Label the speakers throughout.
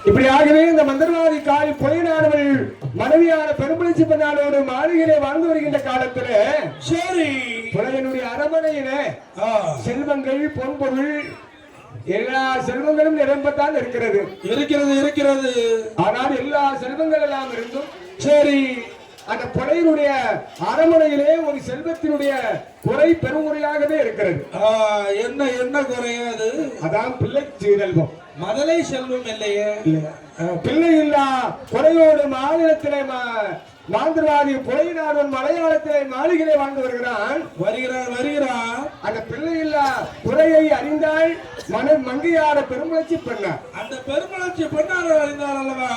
Speaker 1: இப்படியாகவே இந்த மந்திரவாதி காய் பொய்நாடுகள் மனைவியான பெரும்புளிச்சி பெண்ணாளோடு மாளிகையிலே வாழ்ந்து வருகின்ற காலத்துல
Speaker 2: சரி
Speaker 1: புலையனுடைய அரமனையிலே செல்வங்கள் பொன்பொருள் எல்லா செல்வங்களும் நிரம்பத்தான் இருக்கிறது
Speaker 2: இருக்கிறது
Speaker 1: ஆனால் எல்லா செல்வங்கள் எல்லாம் இருந்தும் சரி அந்த புலையனுடைய அரமனையிலே ஒரு செல்வத்தினுடைய குறை பெருமுறையாகவே இருக்கிறது.
Speaker 2: என்ன குறையாது?
Speaker 1: அதான் பிள்ளை செல்வம்.
Speaker 2: மதலை செல்வம் இல்லையே.
Speaker 1: பிள்ளை இல்லா குறையோடு மாநிலத்திலே மாந்திரவாதி புலையினார் மலையாளத்திலே மாளிகையிலே வாழ்ந்து வருகிறான்.
Speaker 2: வருகிறான்.
Speaker 1: அந்த பிள்ளை இல்லா குறையை அறிந்தால் மங்கையார பெருமுளர்ச்சி பெண்ணார்.
Speaker 2: அந்த பெருமுளர்ச்சி பெண்ணார் அறிந்தார் அல்லவா?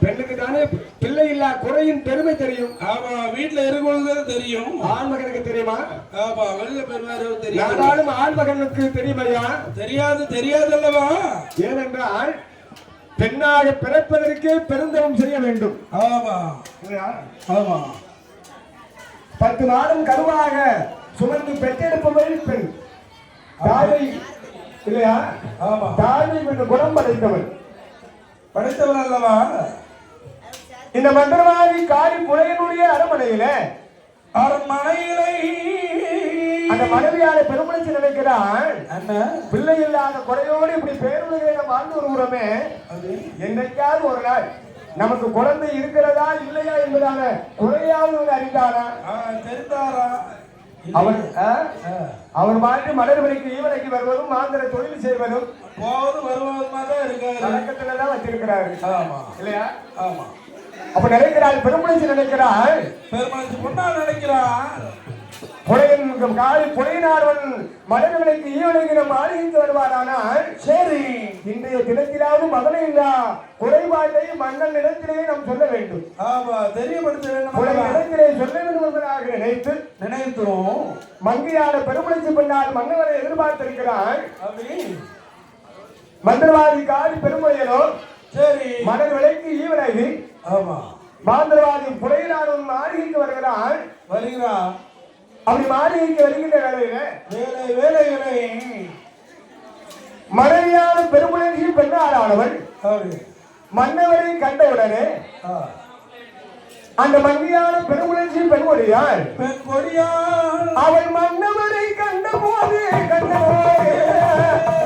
Speaker 1: பெண்ணுக்கு தானே பிள்ளை இல்லா குறையின் பெருமை தெரியும்.
Speaker 2: ஆமா, வீட்டுல இருக்கும்போது தெரியும்.
Speaker 1: ஆண் மகனுக்கு தெரியுமா?
Speaker 2: ஆமா, வெளில பெருமாறு தெரியும்.
Speaker 1: யாராலும் ஆண் மகனுக்கு தெரியுமையா?
Speaker 2: தெரியாது அல்லவா?
Speaker 1: ஏனென்றால் பெண்ணாக பிறப்பதற்கே பெருந்தவம் செய்ய வேண்டும்.
Speaker 2: ஆமா
Speaker 1: 10 மாதம் கருவாக சுமந்து பெற்றெடுப்பவள் பெண். தாயை இல்லையா? தாயை என்ற குணம் படைத்தவள் அல்லவா? இந்த மந்திரவாதி காரி புலையனுடைய அரண்மனையிலே அந்த மனைவியால பெருமளிச்சு நினைக்கிறான். பிள்ளை இல்லாத குறையோடு இப்படி பேருலக வாழ்ந்து வருகிறோமே, என்னைக்காவது ஒரு நாள் நமக்கு குழந்தை இருக்கிறதா இல்லையா என்பதான குறையாவது அறிந்தாரா? அவர் மாற்றி மலர்மணிக்கு ஈவனைக்கு வருவதும் மாந்திர தொழில் செய்வதும் வழக்கத்துலதான் வச்சிருக்கிறாரு இல்லையா? அப்ப நினைக்கிறாள் பெருமளிச்சு நினைக்கிறாள்.
Speaker 2: பெருமளிச்சு பொண்ணா நினைக்கிறான்.
Speaker 1: புலையினார்வன் மலர்மலைக்கு ஈவனைக்கு மாளிகைக்கு வருவாரானால் சரி, இன்றைய தினத்திலாவது மகனை இல்லா குறைபாட்டை மன்னன் இடத்திலே நாம் சொல்ல வேண்டும்.
Speaker 2: தெரியப்படுத்த வேண்டும்.
Speaker 1: இடத்திலே சொல்ல வேண்டும் என்பதாக நினைத்தோம். மங்கையான பெருமுளைச்சி பெண்ணால் மன்னவரை எதிர்பார்த்திருக்கிறான். மந்திரவாதி காரி பெருமுறையனோ சரி மலர் விலைக்கு ஈவனைக்கு மாந்திரவாதி புலையினார்வன் மாளிகைக்கு வருகிறான். அப்படி மாளிகைக்கு வருகின்ற வேலைகளை மனைவியான பெருமுளைச்சி பெண்ணாளானவள் மன்னவரை கண்டவுடனே அந்த மங்கையான பெருமுளைச்சி பெண்கொடியாள் அவள் மன்னவரை கண்ட போது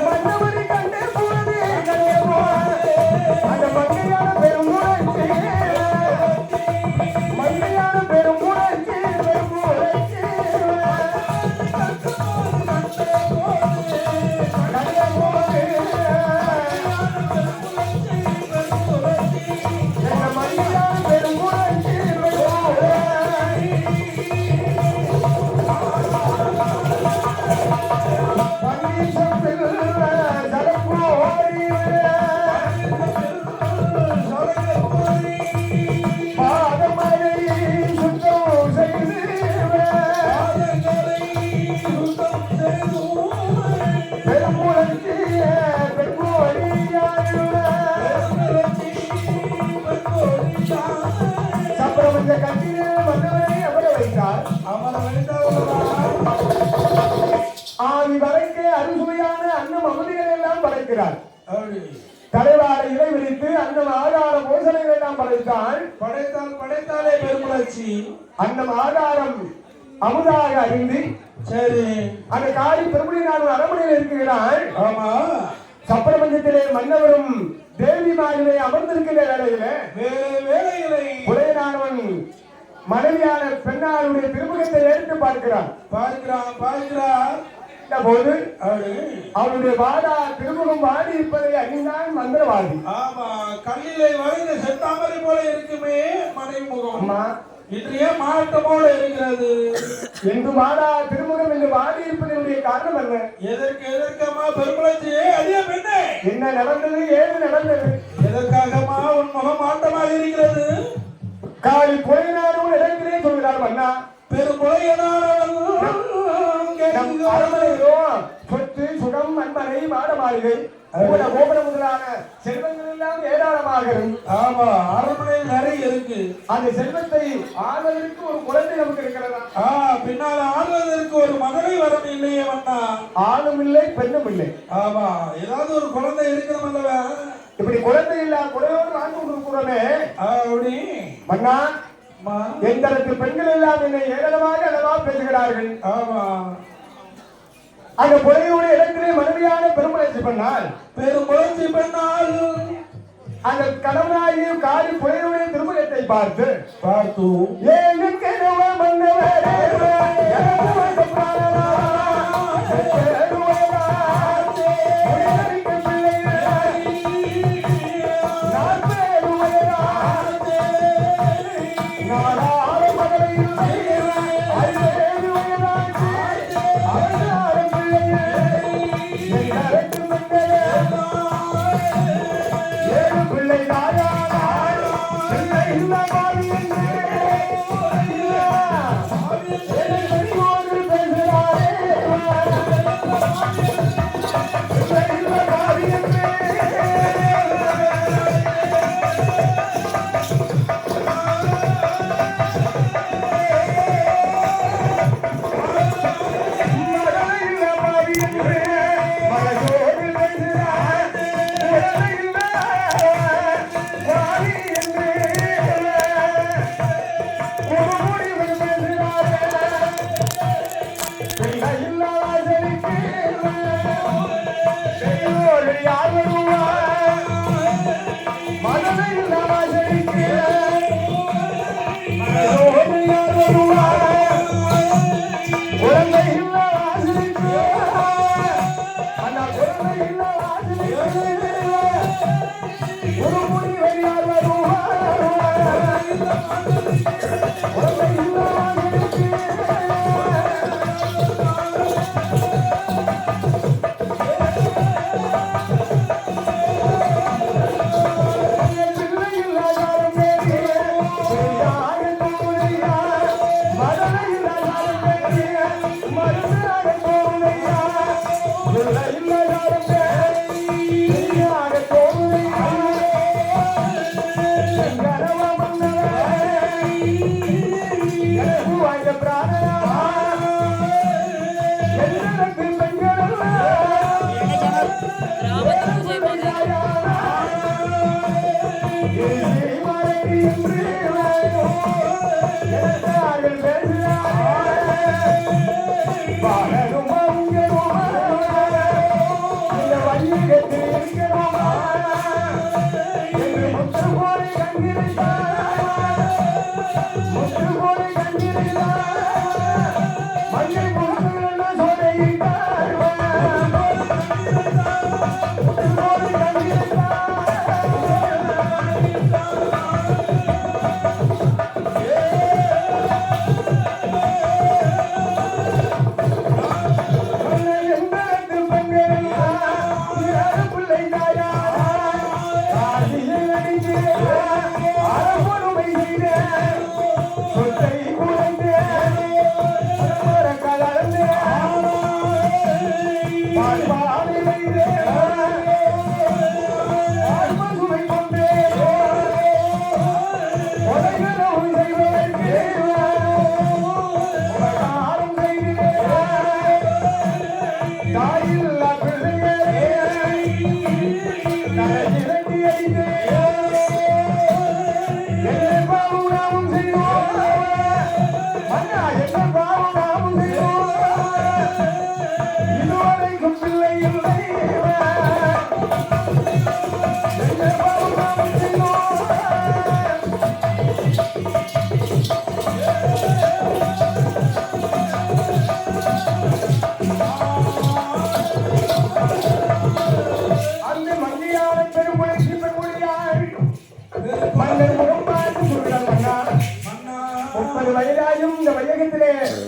Speaker 1: மன்னவரை கண்ட போது அந்த மங்கையான பெருமுளைச்சி அறுசுவையான அன்னம் அமுதிகள் எல்லாம் படைக்கிறார். தலைவார இலை விரித்து அன்னம் ஆதார போசனைகள் எல்லாம் படைத்தாலே பெருமுளர்ச்சி அன்னம் ஆதாரம் அமுதாக அறிந்து சரி அந்த காரி பெருமுடியினால் அரண்மனையில் இருக்கிறாள். ஆமா, சப்பிரபஞ்சத்திலே மன்னவரும் தேவி மாயிலே அமர்ந்திருக்கிற வேலைகளை புலையனானவன் மனைவியான பெண்ணாளுடைய திருமுகத்தை எடுத்து பார்க்கிறான். போது அவருடைய வாடா திருமுகம் வாடி இருப்பதை அறிந்தான் மந்திரவாதி.
Speaker 2: ஆமா, கல்லிலே வரைந்த செந்தாமரை போல இருக்குமே மனைவி முகம். இன்றைய மாற்றமோடு இருக்கிறது.
Speaker 1: என்று வாடா திருமுகம் என்று வாடி இருப்பதனுடைய காரணம் என்ன?
Speaker 2: எதற்கமா பெருமுளைச்சி அதே பெண்ணே
Speaker 1: என்ன நடந்தது? ஏது நடந்தது?
Speaker 2: எதற்காகமா உன் முகம் மாற்றமாக இருக்கிறது?
Speaker 1: காலி புலையினாரும் இடத்திலே சொல்கிறார் மன்னா.
Speaker 2: பெருமுளையனாரவன்
Speaker 1: அரண்மனையிலோ சொத்து சுகம் அன்பனை மாட மாளிகை கோபுரம் முதலான செல்வங்கள் எல்லாம் ஏராளமாக இருக்கு.
Speaker 2: ஆமா, அரண்மனையில் நிறைய இருக்கு.
Speaker 1: அந்த செல்வத்தை ஆள்வதற்கு ஒரு குழந்தை நமக்கு இருக்கிறதா?
Speaker 2: பின்னால் ஆள்வதற்கு ஒரு மகளை வரம் இல்லையே வந்தா.
Speaker 1: ஆணும் இல்லை பெண்ணும் இல்லை.
Speaker 2: ஆமா, ஏதாவது ஒரு குழந்தை இருக்கிற
Speaker 1: இப்படி குழந்தை இல்ல குறையோடு வாழ்ந்து கொண்டிருக்கிறோமே
Speaker 2: அப்படி
Speaker 1: மன்னா
Speaker 2: அம்மா
Speaker 1: எந்த பெண்கள் எல்லாம் என்னை ஏளனமாக அளவா பேசுகிறார்கள்.
Speaker 2: ஆமா
Speaker 1: அந்த குறையோட இடத்திலே மனைவியான பெருமுயற்சி பண்ணால்
Speaker 2: பெருமுயற்சி பண்ணால்
Speaker 1: அந்த கணவனாகிய காரி புலையுடைய திருமணத்தை பார்த்து ஏனுக்கு மன்னவரே எனக்கு வந்த பிராணனா, உயிரிழக்க பிள்ளைகளே, நான் பேருவயனாச்சே, நாடாள மகளை இல்லை, ஐவேறு வயதாச்சே, அவனார பிள்ளைகளே, எனக்கு மன்னரே, ஏழு பிள்ளை தாயானாய், பிள்ளை இல்ல மாறி என்று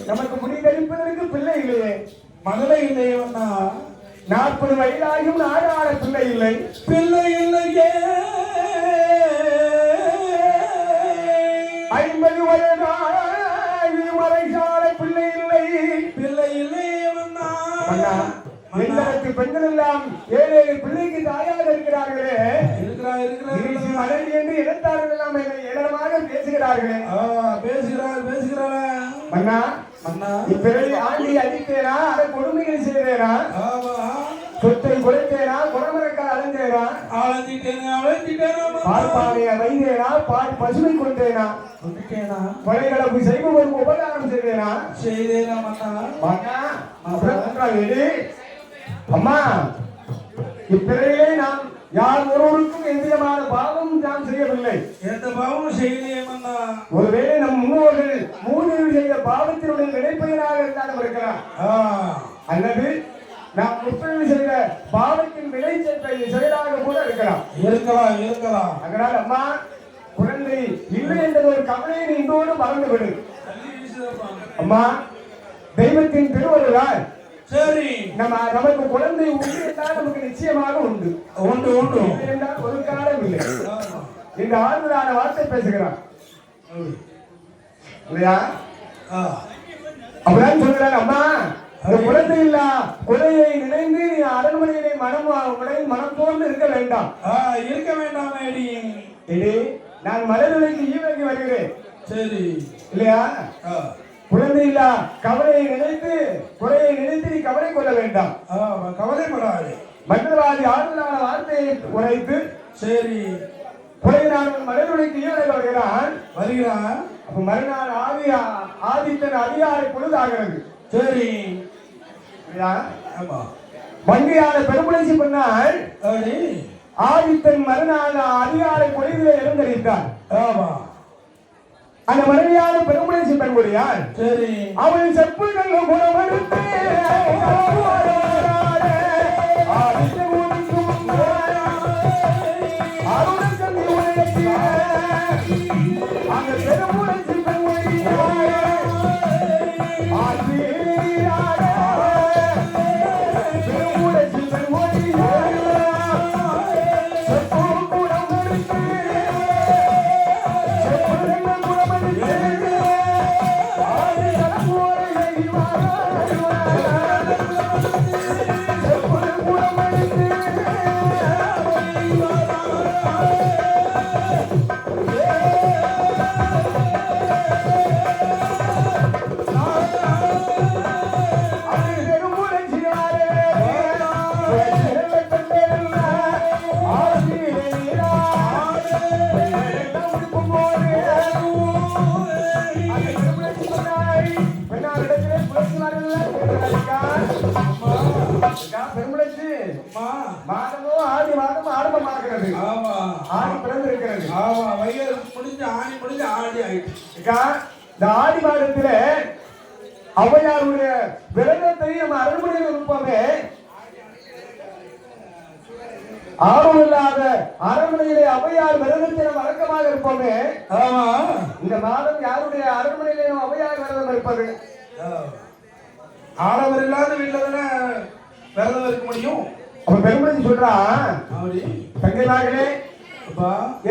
Speaker 1: நமக்கு முடிவெடுப்பதற்கு பிள்ளை இல்லையே,
Speaker 2: மகளை இல்லையவனா
Speaker 1: 40 வயதாகும் நாடாள பிள்ளை இல்லை,
Speaker 2: பிள்ளை இல்லையே
Speaker 1: 50 வயதாகி மறைசால பிள்ளை இல்லை,
Speaker 2: பிள்ளை இல்லையவனா
Speaker 1: எங்களுக்கு பெண்கள் எல்லாம் 7 பிள்ளைக்கு தாயாக இருக்கிறார்களே, மனைவி என்று இனத்தார்கள் எல்லாம் ஏளனமாக பேசுகிறார்களே. மன்னா இப்பிறகு ஆண்டி அடித்தேனா, அதை கொடுமைகள் செய்தேனா, சொத்தை குறைத்தேனா, குறமரக்கால் அடைந்தேனா, அலைந்தேனா
Speaker 2: அழைத்திட்டேனா
Speaker 1: பார்ப்பானைய வைந்தேனா பால் பசுமை கொண்டேனா கொலைகளப்பு செய்பவருக்கு உபகாரம் செய்தேனா மகா அம்மா இப்பிறையிலே நாம் யார் ஒருவருக்கும் எந்தவிதமான பாவம் நாம் செய்யவில்லை.
Speaker 2: எந்த பாவமும் செய்யலையே மன்னா.
Speaker 1: ஒருவேளை நம் முன்னோர்கள் மூன்றில் செய்த பாவத்தினுடைய விளைப்பயனாக இருந்தாலும் இருக்கலாம், அல்லது நாம் முற்றில் செய்த பாவத்தின் விளை செயலாக கூட இருக்கலாம். அதனால் அம்மா குழந்தை இல்லை என்ற ஒரு கவலையை இன்றோடு மறந்துவிடு. அம்மா தெய்வத்தின் திருவருளால்
Speaker 2: சரி
Speaker 1: நமக்கு குழந்தை உண்டு என்றால் நமக்கு நிச்சயமாக உண்டு என்றால் ஒரு காலம் இல்லை. இந்த ஆறுதலான வார்த்தை பேசுகிறான் இல்லையா? அப்படிதான் சொல்கிறார். அம்மா அந்த குழந்தை இல்ல குழையை நினைந்து நீ அரண்மனையிலே மனம் தோர்ந்து இருக்க வேண்டாம். நான் மலர்விலைக்கு ஈவைக்கு வருகிறேன்.
Speaker 2: சரி
Speaker 1: இல்லையா? குழந்தை இல்ல கவலையை நினைத்து குறையை நினைத்து நீ கவலை கொள்ள வேண்டாம்.
Speaker 2: கவலைப்படாது.
Speaker 1: மந்திரவாதி ஆறுதலான வார்த்தையை உரைத்து
Speaker 2: சரி
Speaker 1: குறை நான் மலர்விலைக்கு ஈவை வருகிறான்.
Speaker 2: அப்ப
Speaker 1: மறுநாள் ஆதித்தன் அதிகாலை பொழுதாகிறது.
Speaker 2: சரி
Speaker 1: மங்கையான பெருமுளைச்சி பண்ணால் ஆதித்தன் மறுநாள் அதிகாலை பொழுதிலே எழுந்தரித்தார். அந்த மனைவியான பெருமுளைச்சி பெண்குடியால்
Speaker 2: சரி
Speaker 1: அவள் செப்புகள் குணமெடுத்து அந்த பெருமுளைச்சி பெண்குடி மாதமோ ஆடி மாதம் ஆரம்பமாகிறது. ஆடி பிறந்து இருக்கிறது.
Speaker 2: ஆணி முடிஞ்சு ஆடி ஆயிடுச்சு.
Speaker 1: இந்த ஆடி மாதத்துல ஔவையாருடைய விரதத்தை நம்ம அரண்மனையில் இருப்போமே, ஆர்வம் இல்லாத அரண்மனையிலே ஔவையார் விரதத்தை நம்ம வழக்கமாக இருப்போமே. இந்த மாதம் யாருடைய அரண்மனையிலே நம்ம ஔவையார் விரதம் இருப்பது?
Speaker 2: ஆடவர் இல்லாத வீட்டுல தானே விரதம் இருக்க முடியும்.
Speaker 1: அப்ப பெருமதி சொல்றான், தங்கைமார்களே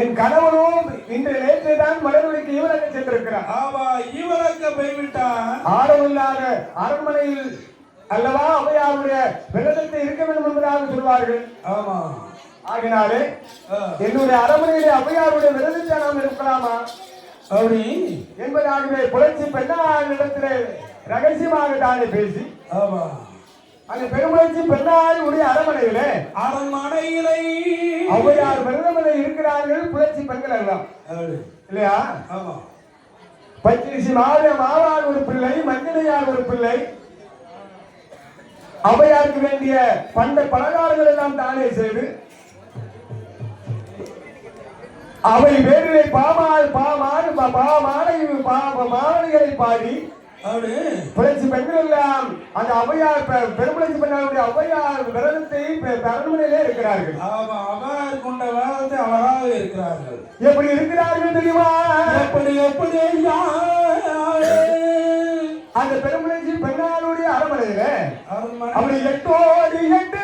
Speaker 1: என் கணவனும் இன்று நேற்று தான் மலர்விலைக்கு ஈவலக்க சென்றிருக்கிறார்.
Speaker 2: ஈவலக்க போய்விட்டான்.
Speaker 1: ஆர்வம் இல்லாத அரண்மனையில் அல்லவா ஔவையாருடைய விரதத்தை இருக்க வேண்டும் என்பதாக சொல்வார்கள். ஆகினாலே என்னுடைய அரண்மனையிலே ஔவையாருடைய விரதத்தை நாம் இருக்கலாமா அப்படி என்பதாகவே புரட்சி பெண்ணாளிடத்திலே ரகசியமாக தானே பேசி அந்த பெருமுளைச்சி பெண்ணாளுடைய அரண்மனையிலே ஔவையார் விரதமலை இருக்கிறார்கள். புரட்சி பெண்கள் எல்லாம் இல்லையா? பச்சரிசி மாவார் ஒரு பிள்ளை, மஞ்சளையார் ஒரு பிள்ளை. ஔவையாருக்கு வேண்டிய பண்ட பலகாரங்கள் எல்லாம் தானே செய்து அவை வேறுவை மாவணிகளை பாடி புரட்சி பெண்கள் எல்லாம் அந்த ஔவையார் பெருமுளைச்சி பெண்ணாளுடைய ஔவையார் விரதத்தை அரண்மனையிலே இருக்கிறார்கள்.
Speaker 2: கொண்ட விரதத்தை அழகாக இருக்கிறார்கள்.
Speaker 1: எப்படி இருக்கிறார்கள் தெரியுமா?
Speaker 2: எப்படி
Speaker 1: அந்த பெருமுளைச்சி பெண்ணாளுடைய அரண்மனையில அப்படி எட்டோடி எட்டு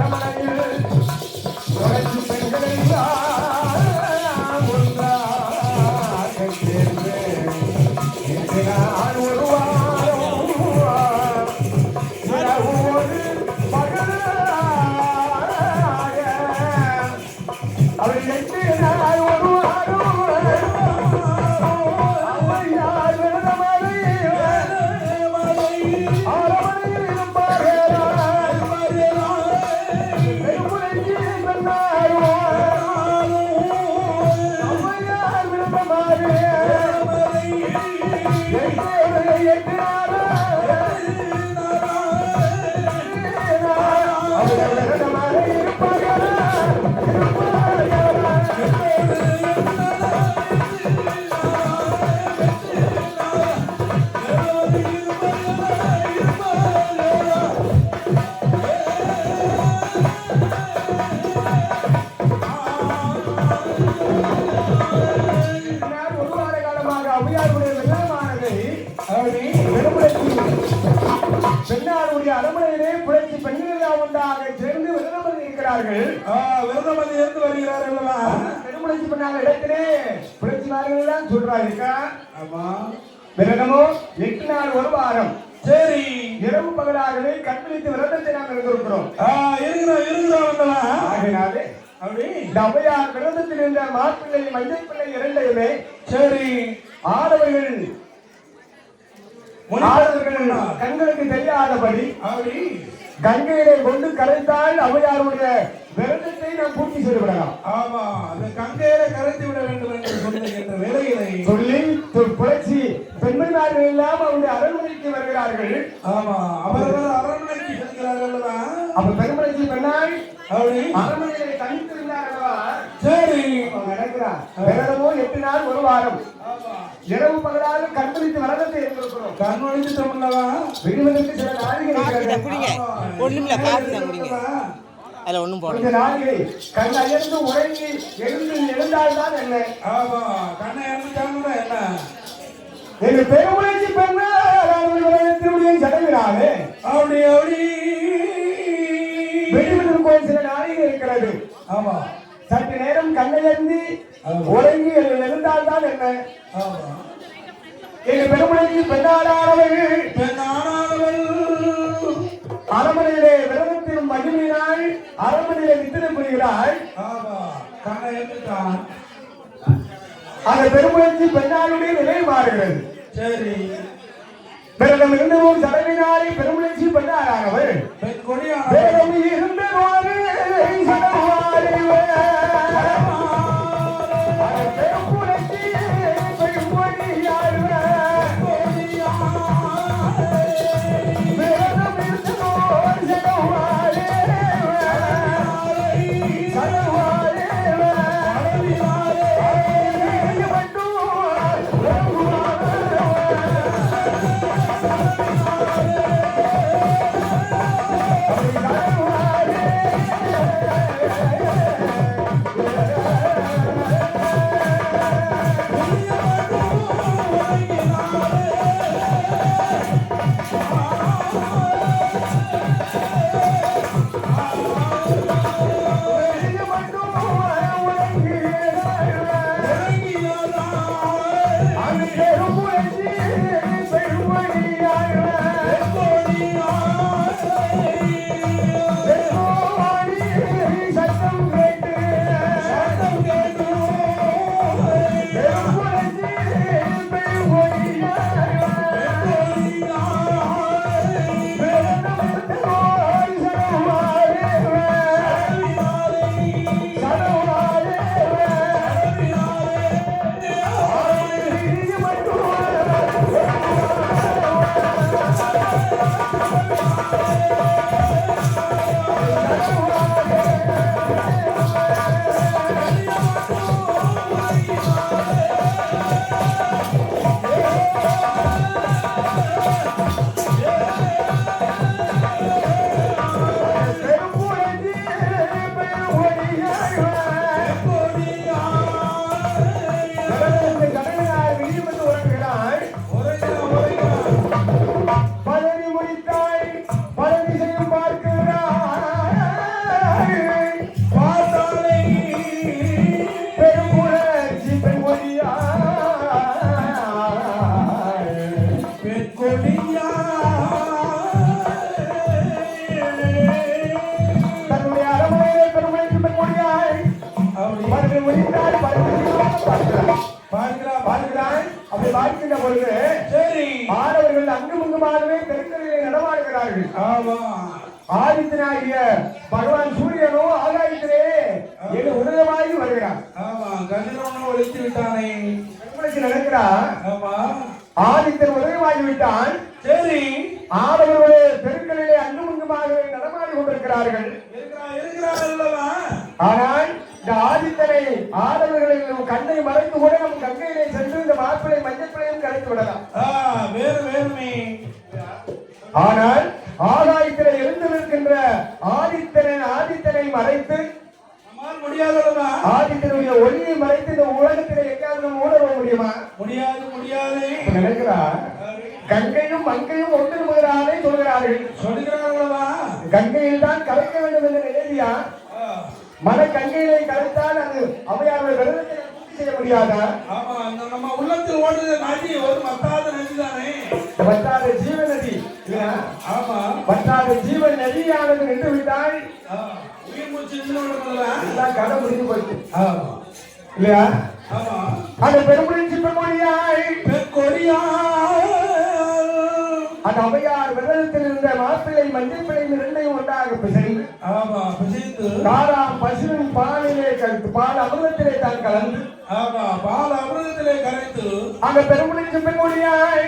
Speaker 1: அரமனையில் உழைக்கும் பெண்களை எல்லாம் ஒன்றாக சேர்ந்து இன்று நான் ஒரு வாரம் இரவோடு பகலாக அவள் எட்டு நாள் ஒரு வாரம் அம்மையார் விரதமலை அரமனையில் இருப்பார்கள் பெருமுறைக்கு பெண்ணாரோ அம்மையார் விரதமலை எட்டு நாள் அவர்கள் விரதமலை இருப்பார்கள் ஒரு வார காலமாக அவ்வையாருடைய வெள்ளமானதை பெண்ணாருடைய அரமனையிலே புழைத்து பெண்கள் ஒன்றாக சேர்ந்து விரதம் இருக்கிறார்கள்.
Speaker 2: விரதம் இருந்து வருகிறார்கள்.
Speaker 1: பெருமுளைச்சி பெண்ணாக இடத்திலே புழைச்சினார்கள் தான் சொல்றாங்க. விரதமோ 8 நாள் ஒரு வாரம்.
Speaker 2: சரி,
Speaker 1: இரவு பகலாகவே கண்பிடித்து விரதத்தை நாம் இருந்திருக்கிறோம்.
Speaker 2: இருக்கிறோம்.
Speaker 1: ஆகினாலே
Speaker 2: அப்படி
Speaker 1: இந்த அவ்வையார் விரதத்தில் இருந்த மாப்பிள்ளை மஞ்சள் பிள்ளை இரண்டையுமே
Speaker 2: சரி
Speaker 1: ஆடவர்கள் கண்களுக்கு தெரியாதபடி
Speaker 2: அப்படி
Speaker 1: கங்கையிலே கொண்டு கரைத்தால் அவ்வையாருடைய விரதத்தை நாம் பூர்த்தி செய்து விடலாம்.
Speaker 2: ஆமா, அந்த கங்கையில கரைத்து விட வேண்டும் என்று சொல்லுகின்ற வேலைகளை சொல்லி
Speaker 1: புழைச்சி பெண்மணிமார்கள் எல்லாம் அவருடைய அரண்மனைக்கு வருகிறார்கள்.
Speaker 2: ஆமா, அவர்கள் அரண்மனைக்கு செல்கிறார்கள்.
Speaker 1: அப்ப பெருமளைச்சி பெண்ணாய்
Speaker 2: அப்படி
Speaker 1: அரண்மனையை தனித்திருந்தார்களா?
Speaker 2: சரி,
Speaker 1: நடக்கிறார். விரதமோ 8 நாள் ஒரு வாரம். இரவு பகலாக கண்பிடித்து விரதத்தை இருந்திருக்கிறோம்.
Speaker 2: கண்மொழித்து தமிழவா
Speaker 1: விடுவதற்கு சில நாளிகை
Speaker 3: அதுல ஒண்ணும் போட
Speaker 1: கொஞ்ச நாளிகை கண் அயர்ந்து உறங்கி எழுந்தால்தான் என்ன?
Speaker 2: ஆமா, கண்ணை இறந்துட்டாங்க என்ன?
Speaker 1: எங்க பெருமுளைச்சி பெண்ணாருடைய சடங்கினாலே
Speaker 2: அப்படி அப்படி
Speaker 1: வெளிவிடும் கோயில் சில நாளிகை இருக்கிறது.
Speaker 2: ஆமா,
Speaker 1: சற்று நேரம் கண்ணையர்ந்து உறங்கி எழுந்தால்தான் என்ன?
Speaker 2: ஆமா,
Speaker 1: எங்க பெருமுளைச்சி பெண்ணாடானவர்கள் அரமனையிலே விரதத்தின் மகிமையினால் அரமனையிலே நித்திரை புரிகிறாள்.
Speaker 2: கண்ணை இறந்துட்டான்.
Speaker 1: அந்த பெருமுளைச்சி பெண்ணாளுடைய நிலை மாறுகிறது.
Speaker 2: சரி,
Speaker 1: விரதம் இருந்தவும் சடவினாலே பெருமுளைச்சி பெண்ணாடானவள்
Speaker 2: பெண் கொடியான
Speaker 1: விரதம் இருந்தவாறு சடவாறு பெருமுளைச்சி பெண்மணியார் விரதம் இருந்தவோர் சடவாறு சடவாறு மட்டும் அவ்வையார் பார்க்கிறான்.
Speaker 2: பார்க்கிறான்.
Speaker 1: அப்படி பார்க்கின்ற பொழுது
Speaker 2: சரி
Speaker 1: மாணவர்கள் அங்குமுங்குமாகவே தெருக்களிலே நடமாடுகிறார்கள்.
Speaker 2: ஆமா
Speaker 1: ஆதித்தனாகிய பகவான் சூரியனோ ஆகாயத்திலே என் உதயமாகி வருகிறான்.
Speaker 2: ஆமா கதிரவனை ஒழித்து விட்டானே
Speaker 1: நடக்கிறான்.
Speaker 2: ஆமா
Speaker 1: ஆதித்தன் உதயமாகி விட்டான்.
Speaker 2: சரி
Speaker 1: ஆடவர்களே தெருக்களிலே அங்குமுங்குமாகவே நடமாடி கொண்டிருக்கிறார்கள். ஆனால் இந்த ஆதித்தனை ஆடவர்களின் கண்ணை மறைத்து கூட நம் கங்கையிலே சென்று இந்த மாப்பிளை மஞ்சப்பிளையும் கலைத்து விடலாம்.
Speaker 2: வேறுமே
Speaker 1: ஆனால் ஆகாயத்திலே எழுந்து நிற்கின்ற ஆதித்தனை மறைத்து
Speaker 2: முடியாதல்லவா?
Speaker 1: ஆதித்தனுடைய ஒளியை மறைத்து இந்த உலகத்திலே எங்காவது நம்ம ஊட முடியுமா?
Speaker 2: முடியாது
Speaker 1: நினைக்கிறார். கங்கையும் மங்கையும் ஒன்று முதலாலே
Speaker 2: சொல்கிறார்களா?
Speaker 1: கங்கையில் தான் கலைக்க வேண்டும் என்ற நிலையா? மன கங்கையிலே கலைத்தால் அது அவையாருடைய விரதத்தை பூர்த்தி செய்ய முடியாதா?
Speaker 2: ஆமா நம்ம உள்ளத்தில் ஓடுகிற நதி ஒரு மத்தாத நதி தானே.
Speaker 1: வற்றாத ஜீவ நதி.
Speaker 2: ஆமா
Speaker 1: வற்றாத ஜீவ நதியானது நின்று விட்டால்
Speaker 2: உயிர் மூச்சு
Speaker 1: கடை முடிஞ்சு போச்சு
Speaker 2: இல்லையா?
Speaker 1: அந்த பெருமுடிச்சு பெருமொழியாய் அந்த அவையார் விரதத்தில் இருந்த மாப்பிள்ளை மஞ்சள் பிள்ளை இரண்டையும் ஒன்றாக பிசைந்து காராம் பசுவின் பாலிலே கலந்து பால் அமிர்தத்திலே தான் கலந்து
Speaker 2: பால் அமிர்தத்திலே கரைத்து
Speaker 1: அந்த பெருமுடிச்சு பெருமொழியாய்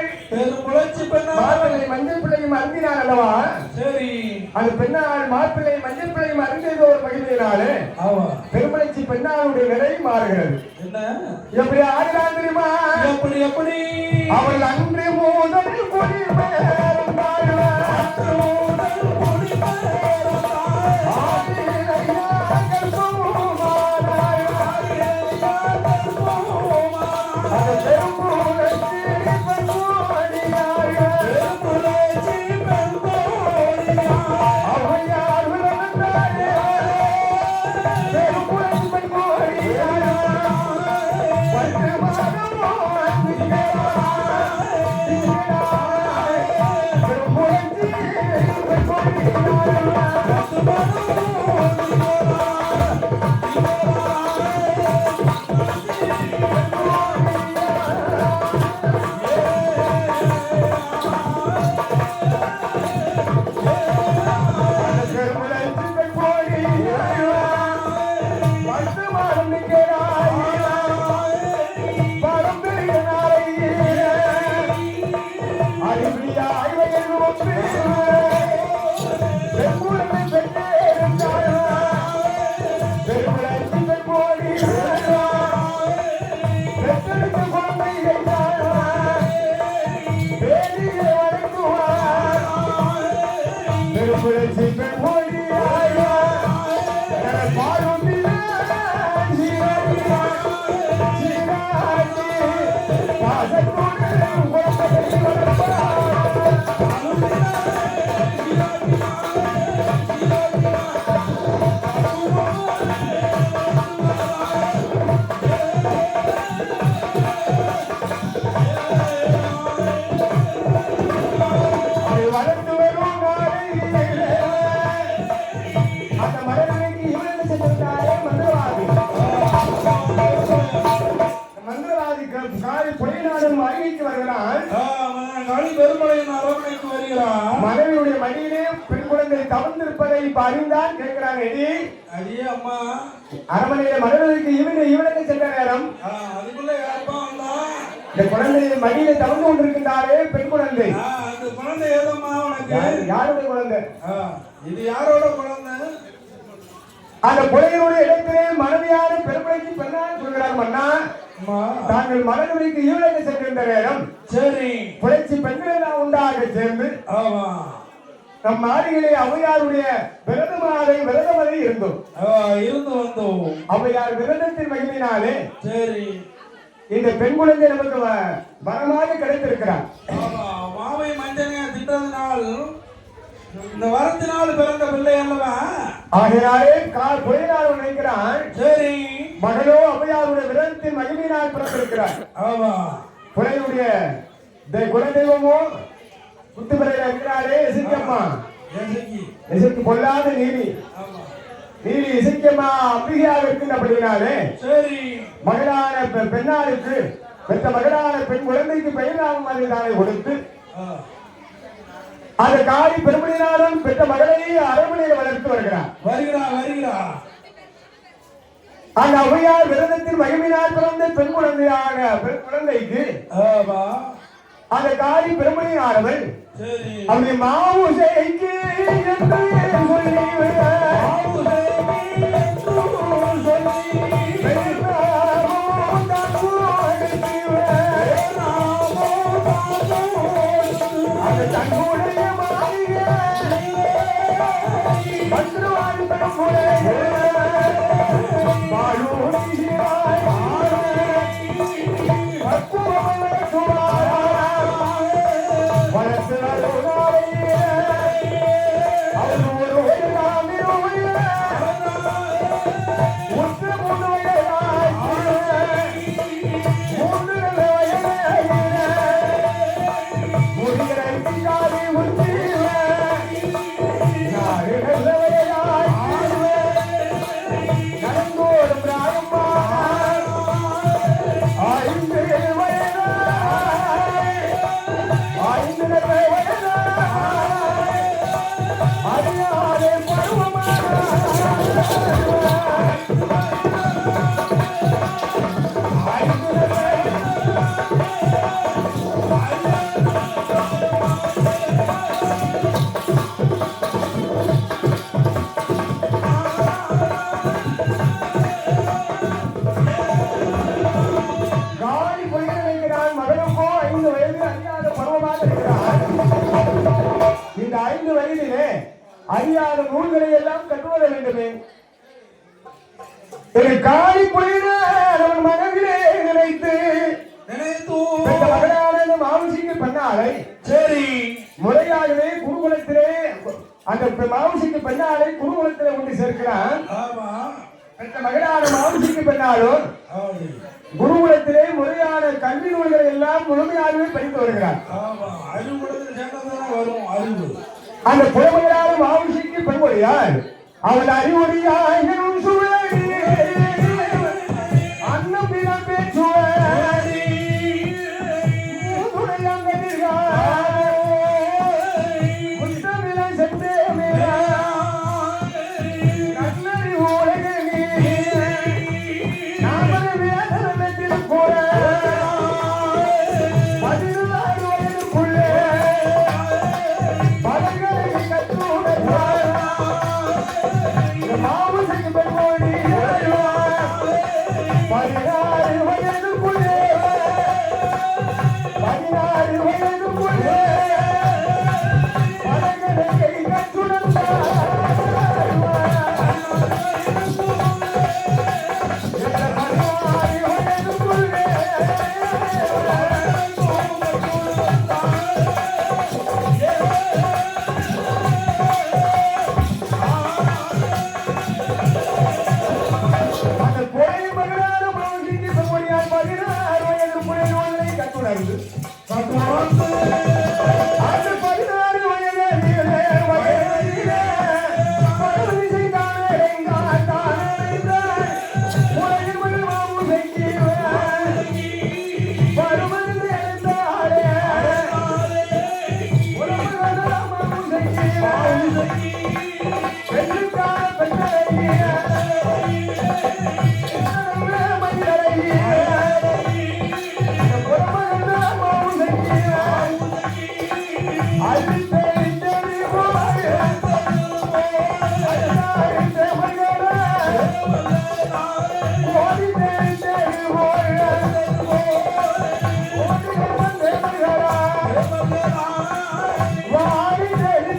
Speaker 1: மாப்பிள்ளை மஞ்சள் பிள்ளையும் அருந்தினார் அல்லவா?
Speaker 2: சரி
Speaker 1: அந்த பெண்ணாள் மாப்பிள்ளை மஞ்சள் பிள்ளையும் அருந்தது ஒரு மகிழ்ச்சியினாலே பெருமளிச்சி பெண்ணாளுடைய நிலை மாறுகிறது. எப்படி ஆகிறான் தெரியுமா?
Speaker 2: எப்படி
Speaker 1: அவள் அன்று முதல் மனைவியுடைய மடியிலே பெண் குழந்தை தவழ்ந்திருப்பதை அறிந்தான் கேட்கிறாங்க.
Speaker 2: அம்மா
Speaker 1: அரமனையில மனைவிக்கு இவனுக்கு சென்ற நேரம் இந்த குழந்தை மடியில தவழ்ந்து கொண்டிருக்கின்றாரே பெண் குழந்தை. யாருடைய குழந்தை?
Speaker 2: இது யாரோட குழந்தை?
Speaker 1: அந்த குழந்தையுடைய இடத்திலே மனைவியான பெருமைக்கு பெண்ணான் சொல்கிறார். மன்னா தாங்கள் மனைவிக்கு ஈழத்தை சென்றிருந்த நேரம்
Speaker 2: சரி
Speaker 1: புழைச்சி பெண்கள் உண்டாக சேர்ந்து நம் நாடுகளே அவையாருடைய விரதமலை இருந்தோம்
Speaker 2: வந்தோம்.
Speaker 1: அவையார் விரதத்தின் மகிமையினாலே
Speaker 2: சரி
Speaker 1: இந்த பெண் குழந்தை நமக்கு வரமாக கிடைத்திருக்கிறார்.
Speaker 2: மாவை மஞ்சனையா தின்றதுனால் இந்த வரத்தினால் பிறந்த பிள்ளை அல்லவா?
Speaker 1: ஆகையாலே புயலாளர் நினைக்கிறான்.
Speaker 2: சரி
Speaker 1: மகளோ அவையாருடைய விரதத்தின் மகிமையினால் பிறந்திருக்கிறார். புலையுடைய குலதெய்வமோ குத்துப்பிறையில இருக்கிறாரே எசிக்கம்மா, எசிக்கு பொல்லாத நீதி நீலி இசைக்கமா அம்பிகையாக இருக்கின்றபடினாலே
Speaker 2: சரி
Speaker 1: மகளான பெண்ணாளுக்கு பெற்ற மகளான பெண் குழந்தைக்கு பெயராகும் மாதிரி தானே கொடுத்து அந்த காளி பெருமணினாலும் பெற்ற மகளை அரண்மனையில் வளர்த்து வருகிறார். அந்த ஔவையார் விரதத்தின் மகிமையினால் பிறந்த பெண் குழந்தையான பெண் குழந்தைக்கு அந்த காளி பெருமணியானவள் அவருடைய மாவுசைக்கு என்று அந்த தன்னுடைய மாளிகை மந்திரவாதி அறியாத நூல்களை எல்லாம் கற்றுவர வேண்டுமே. ஒரு காளி புலின அவன் மனதிலே நினைத்து மகளான மாவுசிக்கு பெண்ணாளை சரி முறையாகவே குருகுலத்திலே அந்த மாவுசிக்கு பெண்ணாளை குருகுலத்திலே கொண்டு சேர்க்கிறான். மகளான மாவுசிக்கு பெண்ணாலும் குருகுலத்திலே முறையான கல்வி நூல்களை எல்லாம் முழுமையாகவே படித்து வருகிறார். அந்த புலமையான மாவுசிக்கு பெண்மொழியார் அவள் அறிவுரையாயினும் சுழலி அன்னம் பிறம் பேச்சுவடி முத்தமிழை சென்றே நல்லறி உலகி நாம வேதனத்தில் போற 16 வயதுக்குள்ளே மாவுசைக்கு பெண்மொழி